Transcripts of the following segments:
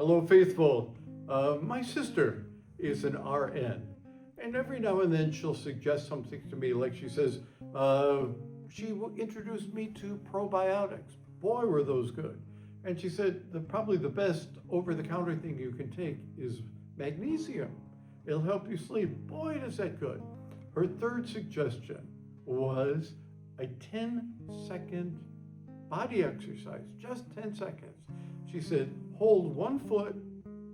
Hello, faithful. My sister is an RN, and every now and then she'll suggest something to me, like she says, she introduced me to probiotics. Boy, were those good. And she said, probably the best over-the-counter thing you can take is magnesium. It'll help you sleep. Boy, is that good. Her third suggestion was a 10-second body exercise, just 10 seconds. She said, hold one foot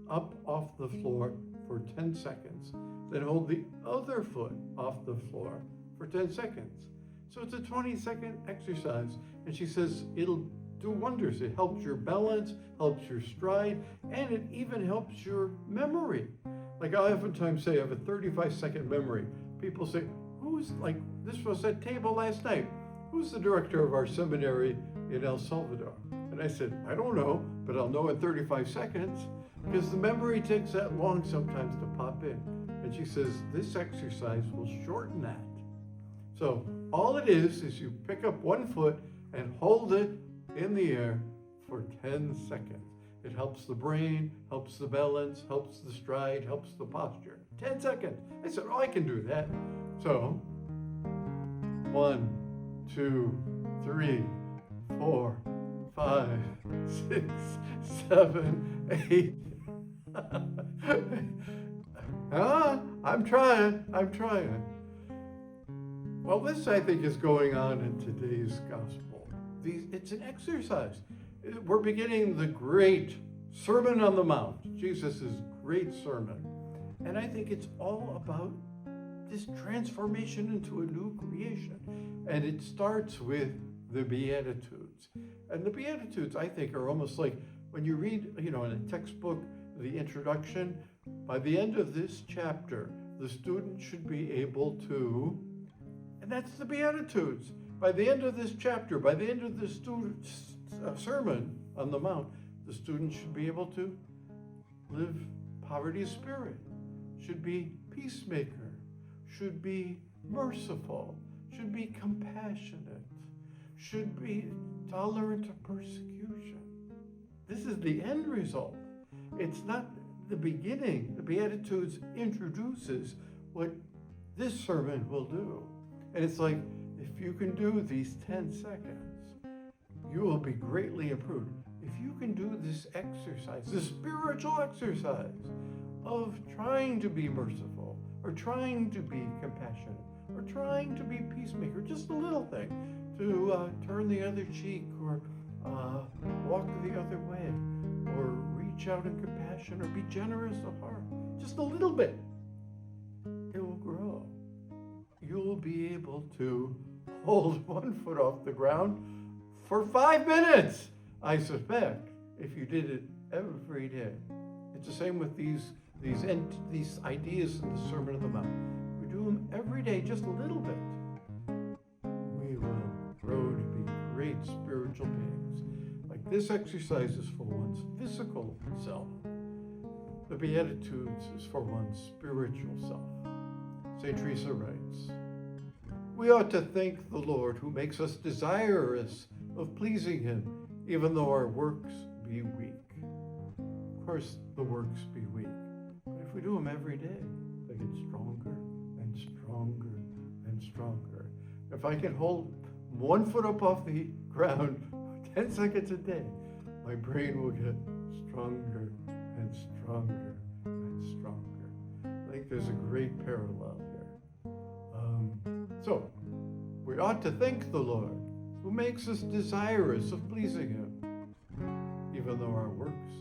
up off the floor for 10 seconds, then hold the other foot off the floor for 10 seconds. So it's a 20-second exercise. And she says it'll do wonders. It helps your balance, helps your stride, and it even helps your memory. Like I oftentimes say, I have a 35-second memory. People say, this was at table last night. Who's the director of our seminary in El Salvador? And I said, I don't know, but I'll know in 35 seconds because the memory takes that long sometimes to pop in. And she says, this exercise will shorten that. So all it is you pick up one foot and hold it in the air for 10 seconds. It helps the brain, helps the balance, helps the stride, helps the posture. 10 seconds. I said, I can do that. So 1, 2, 3, 4, 5, 6, 7, 8. I'm trying. Well, this I think is going on in today's gospel. It's an exercise. We're beginning the great Sermon on the Mount, Jesus' great sermon. And I think it's all about this transformation into a new creation. And it starts with the Beatitudes. And the Beatitudes, I think, are almost like when you read, in a textbook, the introduction, by the end of this chapter, the student should be able to, and that's the Beatitudes. By the end of this chapter, by the end of the student's Sermon on the Mount, the student should be able to live poverty of spirit, should be peacemaker, should be merciful, should be compassionate, should be tolerant of persecution. This is the end result. It's not the beginning. The Beatitudes introduces what this sermon will do. And it's like, if you can do these 10 seconds, you will be greatly improved. If you can do this exercise, this spiritual exercise of trying to be merciful, or trying to be compassionate, or trying to be peacemaker, just a little thing, to turn the other cheek, or walk the other way, or reach out in compassion, or be generous of heart, just a little bit, it will grow. You'll be able to hold one foot off the ground for 5 minutes, I suspect, if you did it every day. It's the same with these ideas in the Sermon on the Mount. We do them every day, just a little bit. We will grow to be great spiritual beings. Like this exercise is for one's physical self. The Beatitudes is for one's spiritual self. St. Teresa writes, we ought to thank the Lord who makes us desirous of pleasing him, even though our works be weak. Of course, the works be weak, but if we do them every day, they get stronger and stronger and stronger. If I can hold one foot up off the ground 10 seconds a day, my brain will get stronger and stronger and stronger. I think there's a great parallel here. So, we ought to thank the Lord who makes us desirous of pleasing him, even though our works